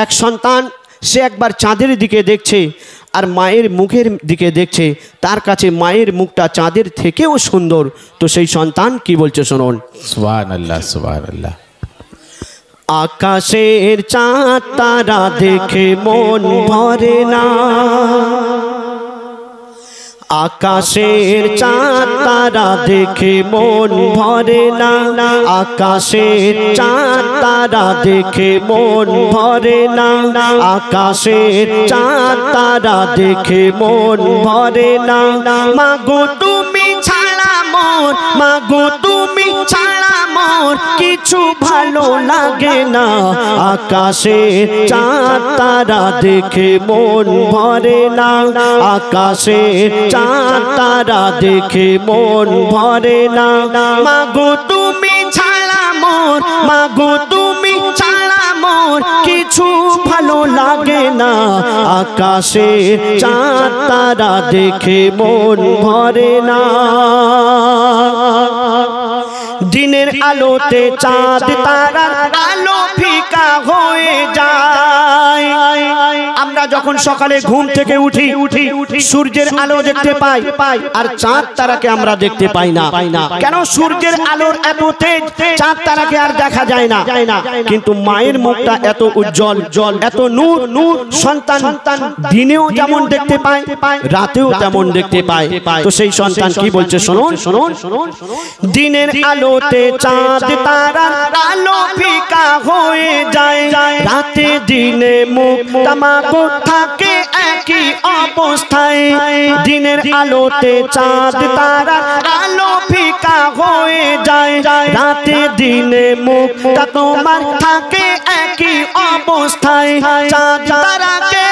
এক সন্তান সে একবার চাঁদের দিকে দেখছে আর মায়ের মুখের দিকে দেখছে, তার কাছে মায়ের মুখটা চাঁদের থেকেও সুন্দর। তো সেই সন্তান কি বলছে শুনুন। সুবহানাল্লাহ সুবহানাল্লাহ। আকাশের চাঁদ তারা দেখে মন ভরে না, আকাশের চাঁদ তারা দেখে মন ভরে না, আকাশের চাঁদ তারা দেখে মন ভরে না, আকাশের চাঁদ তারা দেখে মন ভরে না। মাগো তুমি ছাড়া মোর, মাগো তুমি ছাড়া মোর কিছু ভালো লাগে না, আকাশের চাঁদ তারা দেখে মন ভরে না, আকাশের চাঁদ তারা দেখে মন ভরে না। মাগো তুমি ছাড়া মোর, মাগো তুমি ছাড়া মোর কিছু ভালো লাগে না, আকাশের চাঁদ তারা দেখে মন ভরে না। দিনের আলোতে চাঁদ তারার আলো ফিকা হয়ে যায়। আমরা যখন সকালে ঘুম থেকে উঠি সূর্যের আলো দেখতে পাই, আর চাঁদ তারাকে আমরা দেখতে পাই না। কেন? সূর্যের আলোর এত তেজ, চাঁদ তারাকে আর দেখা যায় না। কিন্তু মায়ের মুখটা এত উজ্জ্বল, এত নূর, সন্তান দিনেও যেমন দেখতে পায় রাতেও তেমন দেখতে পায়। তো সেই সন্তান কি বলছে শুনুন। দিনের আলোতে চাঁদ তারার আলো ফিকা হয়ে যায়, রাতে দিনে মুখ তামাকো থাকে একই অবস্থায়। দিনের আলোতে চাঁদ তারার আলো ফিকা হয়ে যায়, রাতে দিনে মুখ তোমার থাকে একই অবস্থায়। চাঁদ তারাকে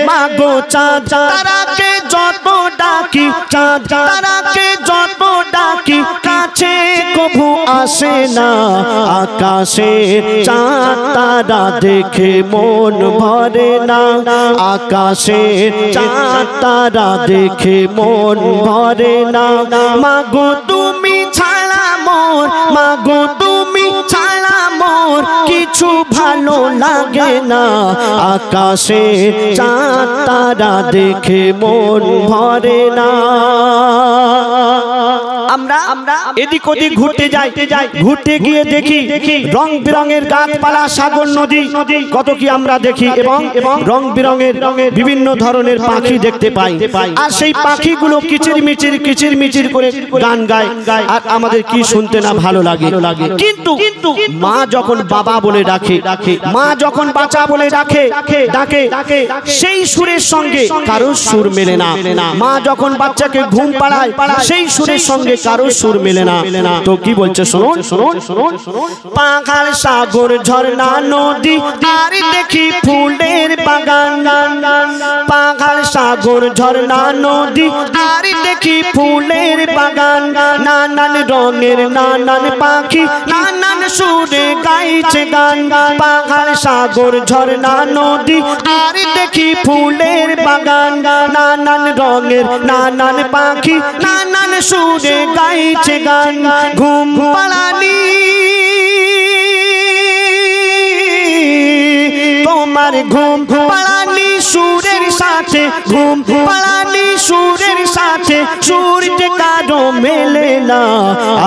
মাগো চাঁদ তারাকে যত ডাকি, চাঁদ তারাকে যত ডাকি কাছে কভু আসে না, আকাশের চাঁদ তারা দেখে মন ভরে না, আকাশের চাঁদ তারা দেখে মন ভরে না। মাগো তুমি ছাড়া মোর, মাগো তুমি ছাড়া মোর কিছু ভালো লাগে না, আকাশের চাঁদ তারা দেখে মন ভরে না। আমরা এদিক ওদিক ঘুরতে যাই, ঘুরতে গিয়ে দেখি রং বেরঙের গাছপালা, সাগর, নদী কত কি আমরা দেখি, এবং রং বেরঙের বিভিন্ন ধরনের পাখি দেখতে পাই। আর সেই পাখিগুলো কিচিরমিচির কিচিরমিচির করে গান গায়, আর আমাদের কি শুনতে না ভালো লাগে। কিন্তু মা যখন বাবা বলে ডাকে, মা যখন বাচ্চা বলে ডাকে, সেই সুরের সঙ্গে কারো সুর মেলে না। মা যখন বাচ্চাকে ঘুম পাড়ায় সেই সুরের সঙ্গে কারো সুর মেলে না। তো কি বলছে শুনুন। পাহাড়, সাগর, ঝর্ণা, নদী আর দেখি ফুলের বাগান, পাহাড়, সাগর, ঝর্ণা, নদী আর দেখি ফুলের বাগান। নানান রঙের নানান পাখি নানান সুরে গাইছে গান, পাহাড়, সাগর, ঝর্ণা, নদী আর দেখি ফুলের বাগান। নানান রঙের নানান পাখি নানান সুরে গাইছে গান। ঘুম পাড়ানি তোমার ঘুম পাড়ানি সুরের সাথে, ঘুম পাড়ানি সুরের সাথে সূর্য কারো মেলে না,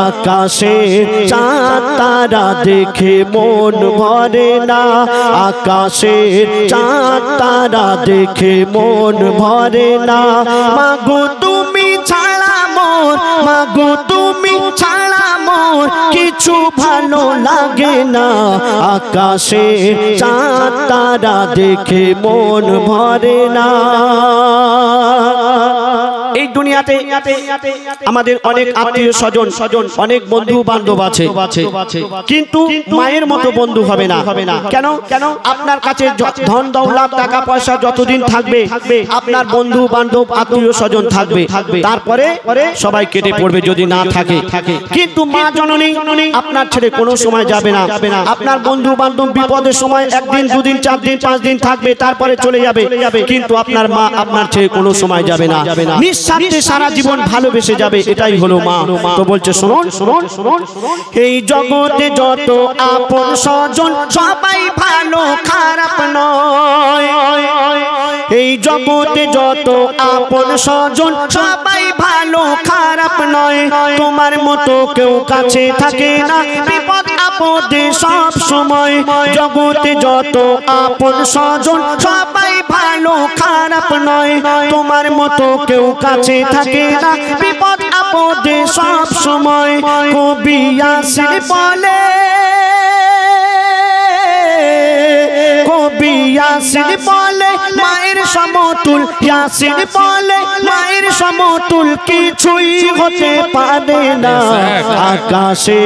আকাশের চাঁদ তারা দেখে মন ভরে না, আকাশের চাঁদ তারা দেখে মন ভরে না। মাগো তুমি ছাড়া মোর, মাগো তুমি ছাড়া মোর কিছু ভালো লাগে না, আকাশের চাঁদ তারা দেখে মন ভরে না। এই দুনিয়াতে আমাদের অনেক আত্মীয় স্বজন, অনেক বন্ধু বান্ধব আছে, কিন্তু মায়ের মতো বন্ধু হবে না। কেন? আপনার কাছে ধন দৌলত টাকা পয়সা যতদিন থাকবে আপনার বন্ধু বান্ধব আত্মীয় স্বজন থাকবে, তারপরে সবাই কেটে পড়বে যদি না থাকে। কিন্তু মা জননী আপনার ছেড়ে কোনো সময় যাবে না। আপনার বন্ধু বান্ধব বিপদের সময় একদিন দুদিন 4 দিন 5 দিন থাকবে, তারপরে চলে যাবে, কিন্তু আপনার মা আপনার ছেড়ে কোনো সময় যাবে না। নিঃস্বার্থে সারা জীবন ভালোবেসে যাবে, এটাই হলো মা। তো বলছে শুনুন, এই জগতে যত আপন স্বজন সবাই ভালো খারাপ নয়, এই জগতে যত আপন স্বজন সবাই ভালো খারাপ নয়, তোমার মতো কেউ কাছে থাকে না বিপদ আপদে সব সময়, জগতে যত আপন স্বজন সবাই ভালো খারাপ নয়, তোমার মতো কেউ কাছে থাকে না বিপদ আপদে সব সময়। কবি ইয়াসিন বলে, কবি ইয়াসিন বলে মায়ের সমতুল, ইয়াসিন বলে মায়ের সমতুল কিছুই হতে পারে না, আকাশে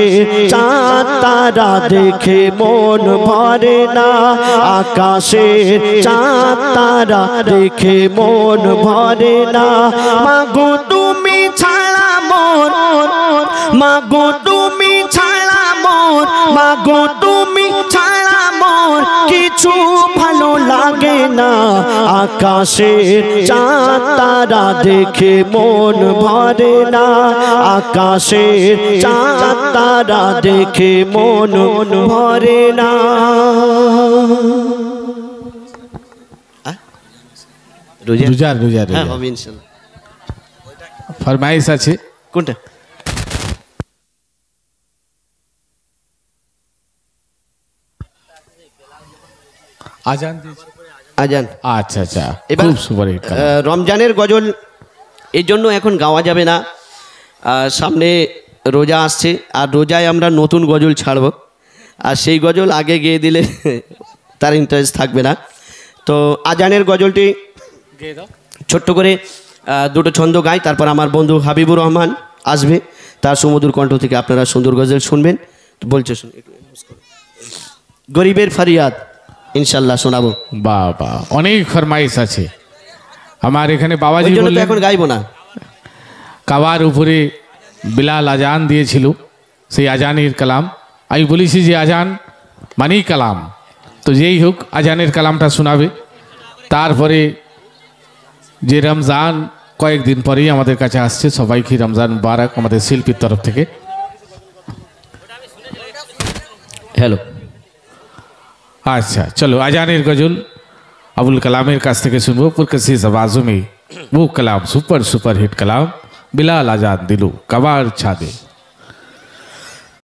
চাঁদ তারা দেখে মন ভরে না, আকাশে চাঁদ তারা দেখে মন ভরে না, মাগো তুমি ছাড়া মোর, মাগো তুমি ছাড়া মোর, মাগো তুমি ছাড়া মোর কিছু ভালো লাগে না, আকাশের চাঁদ তারা দেখে মন ভরে না, আকাশের চাঁদ তারা দেখে মন ভরে না। রোজা হ্যাঁ হবে ইনশাআল্লাহ। ফরমাইশ আছে কোনটা? আজান আজান। আচ্ছা আচ্ছা, এবার খুব সুপার হিট। রমজানের গজল এই জন্য এখন গাওয়া যাবে না, সামনে রোজা আসছে, আর রোজায় আমরা নতুন গজল ছাড়ব, আর সেই গজল আগে গেয়ে দিলে তার ইন্টারেস্ট থাকবে না। তো আজানের গজলটি ছোট্ট করে দুটো ছন্দ গাই, তারপর আমার বন্ধু হাবিবুর রহমান আসবে, তার সুমধুর কণ্ঠ থেকে আপনারা সুন্দর গজল শুনবেন। তো বলছে গরিবের ফরিয়াদ ইনশাল্লাহ শোনাবো। বাবা, অনেক ফরমাইশ আছে আমার এখানে। বাবাজি বললেন এখন গাইবো না, কাবার উপরে বিলাল আজান দিয়েছিল, সেই আজানের কালাম আমি বলেছি যে আজান মানেই কালাম, তো যেই হোক আজানের কালামটা শোনাবে। তারপরে যে রমজান কয়েকদিন পরেই আমাদের কাছে আসছে, সবাইকে রমজান মুবারক আমাদের শিল্পীর তরফ থেকে। হ্যালো, अच्छा चलो अजानेर गजल अबुल कलामेर काछ থেকে শুনবো पुरकशिश आवाज़ों में वो कलाम सुपर सुपर हिट कलाम बिलाल आजाद दिलो कबार छादे।